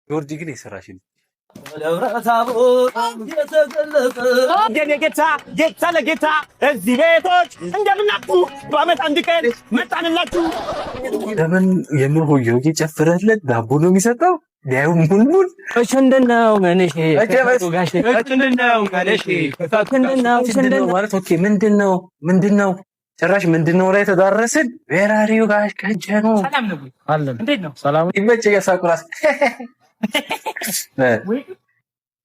ጆርዲ ግን የሰራሽን ጌታ ለጌታ እዚህ ቤቶች እንደምናችሁ በአመት አንድ ቀን መጣንላችሁ። ለምን የምን ሆየው እየጨፈረለት ዳቦ ነው የሚሰጠው? ቢያዩ ሙልሙል እሽንድነው መንሽ ጋሽ እሽንድነው ማለት ኦኬ። ምንድነው ጭራሽ ምንድነው ላይ ተዳረስን። ቤራሪው ጋሽ ቀጀኑ ሰላም ነው አለም። እንዴት ነው? ሰላም ይመጭ ያሳቁራስ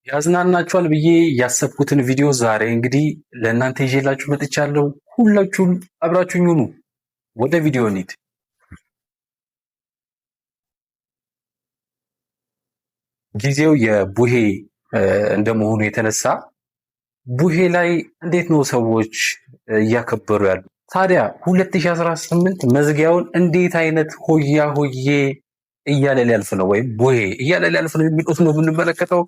ያዝናናችኋል ብዬ ያሰብኩትን ቪዲዮ ዛሬ እንግዲህ ለእናንተ ይዤላችሁ መጥቻለሁ። ሁላችሁም አብራችሁኝ ሁኑ። ወደ ቪዲዮ እንሂድ። ጊዜው የቡሄ እንደመሆኑ የተነሳ ቡሄ ላይ እንዴት ነው ሰዎች እያከበሩ ያሉ? ታዲያ 2018 መዝጊያውን እንዴት አይነት ሆያ ሆዬ እያለ ሊያልፍ ነው ወይም ቡሄ እያለ ሊያልፍ ነው የሚሉት ነው የምንመለከተው።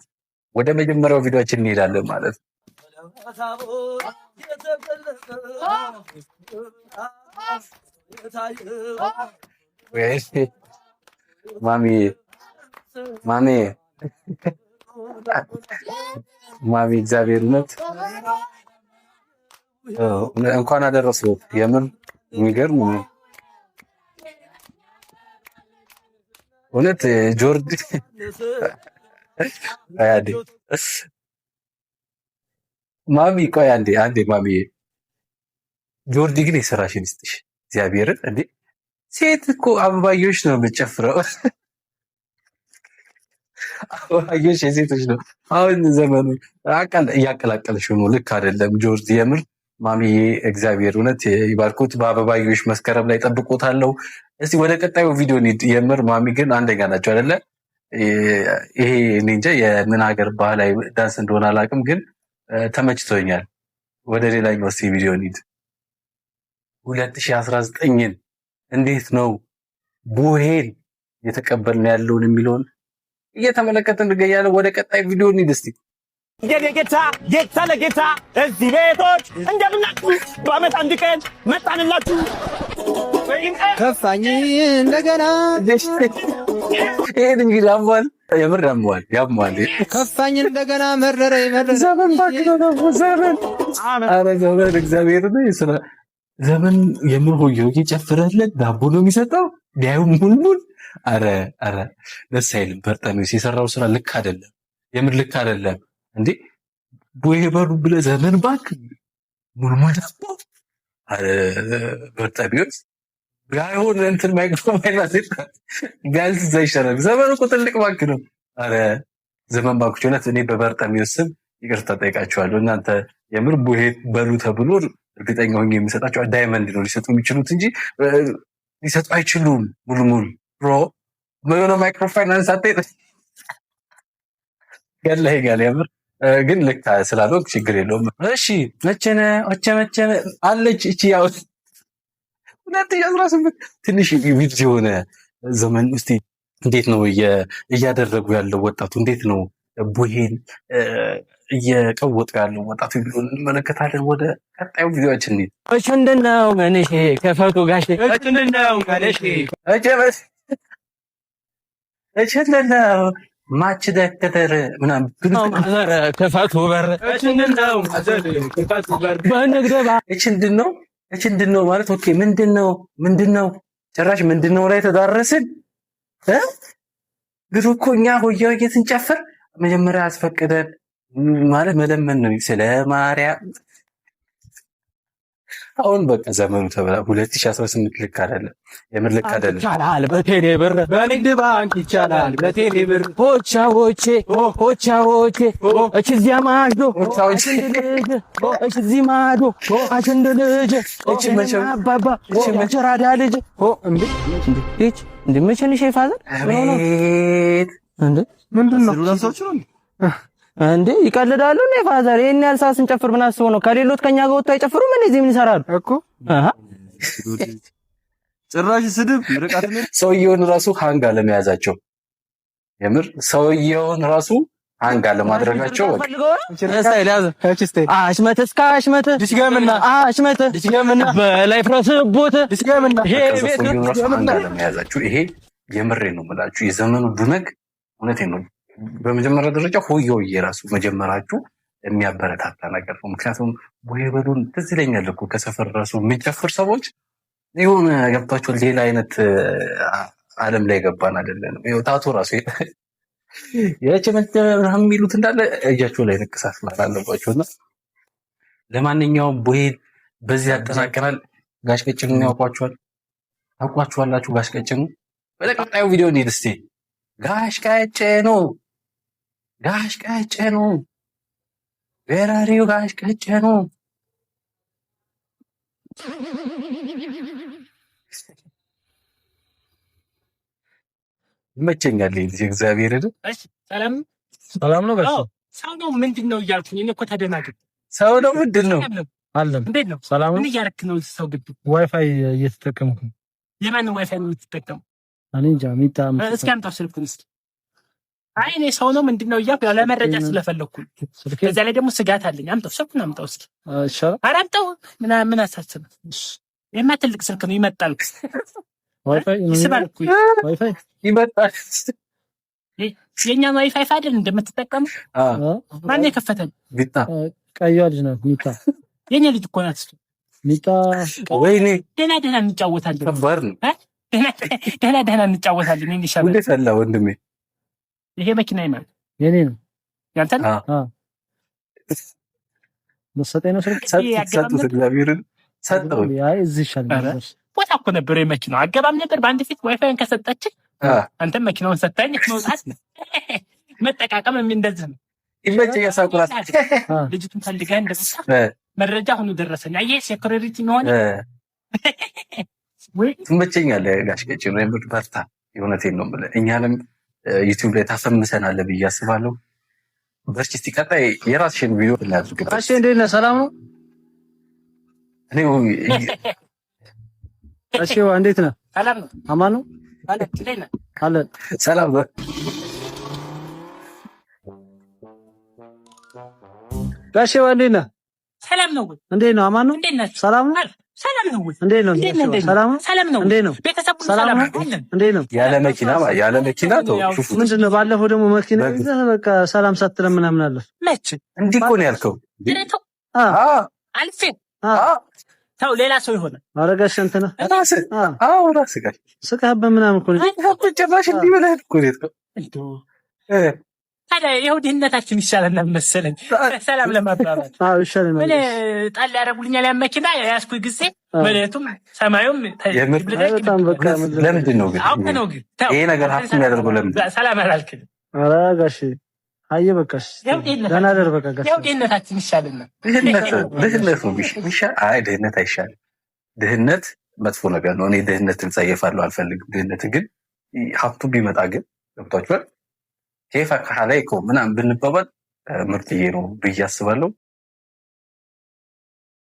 ወደ መጀመሪያው ቪዲዮአችን እንሄዳለን ማለት ነው። ማሚ እግዚአብሔር እውነት እንኳን አደረሰው። የምር የሚገርም ነው እውነት ጆርዲ አያዴ ማሚ ቆይ አንዴ ማሚ ጆርዲ ግን የሰራሽን ይስጥሽ እግዚአብሔርን። እንዴ ሴት እኮ አበባዮሽ ነው የምትጨፍረው። አበባዮሽ የሴቶች ነው። አሁን ዘመኑ እያቀላቀለሽ ነው። ልክ አይደለም ጆርዲ የምር ማሚዬ እግዚአብሔር እውነት ይባርኩት። በአበባዮሽ መስከረም ላይ ጠብቆታለሁ። እስቲ ወደ ቀጣዩ ቪዲዮ እንሂድ። የምር ማሚ ግን አንደኛ ናቸው አይደለ? ይሄ እኔ እንጃ የምን ሀገር ባህላዊ ዳንስ እንደሆነ አላውቅም፣ ግን ተመችቶኛል። ወደ ሌላኛው እስቲ ቪዲዮ እንሂድ። 2019ን እንዴት ነው ቡሄን እየተቀበልን ያለውን የሚለውን እየተመለከትን እንገኛለን። ወደ ቀጣይ ቪዲዮ እንሂድ እስቲ። ጌታ ለጌታ እዚህ ቤቶች እንደምናችሁ በአመት አንድ ቀን መጣንላችሁ። ከፋኝ እንደገና ይሄን እንግዲህ ያሟል፣ የምር ያሟል። ከፋኝ እንደገና መረረኝ ዘመን እግዚአብሔር ነው ይስራ። ዘመን የምን ሆየው እየጨፈረለት ዳቦ ነው የሚሰጠው። ቢያዩ ሙልሙል። አረ ደስ አይልም። በርጠሚውስ የሰራው ስራ ልክ አይደለም፣ የምር ልክ አይደለም። እንዴ ቡሄ በሩ ብለህ ዘመን ባክ ሙልሙል ዳቦ። አረ በርጠሚውስ ጋይሆን እንትን ማይክሮፎን ማለት ቢያንስ ዘይሻላል። ዘመኑ እኮ ትልቅ ባንክ ነው። አረ ዘመን ባንኮች እውነት እኔ በበርጠሚውስ ስም ይቅርታ ጠይቃቸዋለሁ። እናንተ የምር ቡሄ በሉ ተብሎ እርግጠኛ ሆኜ የሚሰጣቸው ዳይመንድ ነው ሊሰጡ የሚችሉት እንጂ ሊሰጡ አይችሉም። ሙልሙል ብሮ የሆነ ማይክሮፋይናንስ አትሄድ ያለ የምር ግን ልክ ስላለው ችግር የለውም። እሺ መቸነ አለች እቺ ያው 2018 ትንሽ ቪድ የሆነ ዘመን ውስጥ እንዴት ነው እያደረጉ ያለው ወጣቱ? እንዴት ነው ቡሄን እየቀወጡ ያለው ወጣቱ ቢሆን እንመለከታለን። ወደ ቀጣዩ ቪዲዮአችን እንሂድ። እሽንድነው መንሽ ከፈቱ ጋሽ እሽንድነው ማች ደከተር ምናምን ከፈቱ በር እችንድነው ማለት ኦኬ። ምንድነው ጭራሽ ምንድነው ላይ ተዳረስን። ድሮ እኮ እኛ ሆያው እየተንጨፈር መጀመሪያ አስፈቅደን ማለት መለመን ነው ስለ ማርያም። አሁን በቃ ዘመኑ ተበላ። 2018 ልክ አይደለም፣ የምር ልክ አይደለም። ይቻላል በቴሌ ብር በንግድ ባንክ ይቻላል በቴሌ ብር። ሆቻዎቼ እዚህ ማዶ እዚህ ማዶ አሸንደ ልጅ አባባ ቸራዳ ልጅ እንዴ መቼ ነው ፋዘር? አቤት እንዴ ምንድነው እንዴ ይቀልዳሉ ነው ፋዘር? ይሄን ያህል ሰዓት ስንጨፍር ምን አስበው ነው? ከሌሎት ከኛ ጋር ወጥተው አይጨፍሩም? እዚህ ምን ይሰራሉ እኮ? ጭራሽ ስድብ ርቀት ነው። ሰውየውን ራሱ ሃንጋ ለመያዛቸው የምር ሰውየውን ራሱ ሃንጋ ለማድረጋቸው ስታይል ያዘ። አሽመት እስከ አሽመት ድስገምና በላይ ፍረስቦት ድስገምና ይሄ ቤት ነው ለመያዛችሁ። ይሄ የምሬ ነው የምላችሁ የዘመኑ ዱነግ እውነቴን ነው። በመጀመሪያ ደረጃ ሆዮ የራሱ መጀመራችሁ የሚያበረታታ ነገር ነው። ምክንያቱም ቦሄ በሉን ትዝ ይለኛል እኮ ከሰፈር ራሱ የሚጨፍር ሰዎች የሆነ ገብቷቸው ሌላ አይነት ዓለም ላይ ገባን አይደለም። ይኸው ታቶ ራሱ የጭመት ብርሃን የሚሉት እንዳለ እጃቸው ላይ ንቅሳት ማለት አለባቸውና ለማንኛውም ቦሄ በዚህ ያጠናቀናል። ጋሽ ቀጭኑን ያውቋቸዋል፣ ታውቋቸዋላችሁ። ጋሽ ቀጭኑ ወደ ቀጣዩ ቪዲዮ እንሂድ እስቲ። ጋሽ ቀጭኑ ቤራሪው ጋሽ ቀጭኑ ይመቸኛል። ልጅ እግዚአብሔር አይደል? እሺ ሰላም ነው። ጋሽ ሰው ነው ምንድን ነው እያልኩኝ እኔ እኮ ተደናግጥ። ሰው ነው ምንድን ነው አለም እንዴት ነው? ሰላም ምን እያደረክ ነው? ሰው ግቢ ዋይፋይ እየተጠቀምኩ። የማን ዋይፋይ ነው የምትጠቀመው? እኔ እንጃ። ሚጣ እስኪ አምጣው ስልኩን እስኪ። አይ እኔ ሰው ነው ምንድን ነው እያልኩ ያለ መረጃ ስለፈለኩ በዛ ላይ ደግሞ ስጋት አለኝ። አምጣው ስልኩን አምጣው እስኪ። እሺ ኧረ አምጣው። ምን አሳስብ? የማ ትልቅ ስልክ ነው ይመጣል። ዋይፋይ ይስባል እኮ ዋይፋይ ይመጣል። የኛን ዋይፋይ አይደል እንደምትጠቀመው? ማን የከፈተኝ? ቢጣ ቀይዋ ልጅ ናት ሚጣ። የኛ ልጅ እኮ ናት ሚጣ። ወይኔ ደህና እንጫወታለን። ከባድ ነው። ደህና እንጫወታለን። እኔ ይሻላል። እንዴት አለ ወንድሜ? ይሄ መኪና ይማል የኔ ነው። ያንተ ነው? መሰጠኝ ነው ስልክ ሰጡት። እግዚአብሔርን ሰጠው። አይ እዚህ ይሻላል። ቦታ እኮ ነበር የመኪናው አገባም ነበር። በአንድ ፊት ዋይፋይን ከሰጠች አንተም መኪናውን ሰጣኝ። መውጣት መጠቃቀም እንደዚህ ነው። ይመቸኝ ያሳቁራት ልጅቱን ፈልገህ እንደመጣ መረጃ ሁሉ ደረሰኝ። አየህ ሴኩሪቲ ነው ሆነ ወይ ትመቸኛለህ ጋሽ ቀጭኑ። በርታ። የእውነቴን ነው የምልህ። እኛንም ዩቲዩብ ላይ ታፈምሰናለህ ብዬ አስባለሁ። በርቺ። እስኪ ቀጣይ የራስሽን ቪዲዮ እናድርግ። እሺ እንዴት ነህ? ሰላም ነው? እኔ እሺ እንዴት ነህ? ሰላም ነው? አማን ነው? አለ ሰላም ነው። ጋሼ እንዴት ነህ? ሰላም ነው? እንዴት ነው? አማን ነው? ሰላም ነው? ሰላም ነው? እንዴት ነው? ሰላም ነው? እንዴት ነው? ቤተሰቡ ሰላም ነው? እንዴት ነው? ያለ መኪና ነው። ሹፉ ምንድን ነው? ባለፈው ደግሞ መኪና ይዘህ በቃ ሰላም ሳትለን ምናምን አለ። መች እንዲህ እኮ ነው ያልከው? አልፌ ተው ሌላ ሰው ይሆናል። ኧረ ጋሼ እንትን ራስህ ጋር ስቃህበት ምናምን እኮ ነው። ጭራሽ እንዲህ ብለህ እኮ ነው። ታዲያ ይኸው ድህነታችን ይሻለናል መሰለኝ ሰላም ለማባባል። ይሻለናል። ምን ጣል ያደርጉልኛል ያን መኪና ያስኩ ጊዜ መሬቱም ሰማዩም ለምንድን ነው ግን ይሄ ነገር ሀብት የሚያደርገው? ለምንድን ሰላም አላልክም? ኧረ ጋሼ አየህ በቃሽ ደህና ደር በቃ ጋሼ ይኸው ድህነታችን ይሻለናል። ድህነት ነው የሚሻል? አይ ድህነት አይሻልም። ድህነት መጥፎ ነገር ነው። እኔ ድህነትን ጸየፋለሁ፣ አልፈልግም። ድህነት ግን ሀብቱ ቢመጣ ግን ገብቷችኋል። ኬፋ ካላይ እኮ ምናምን ብንባባል ምርጥዬ ነው ብዬ አስባለሁ።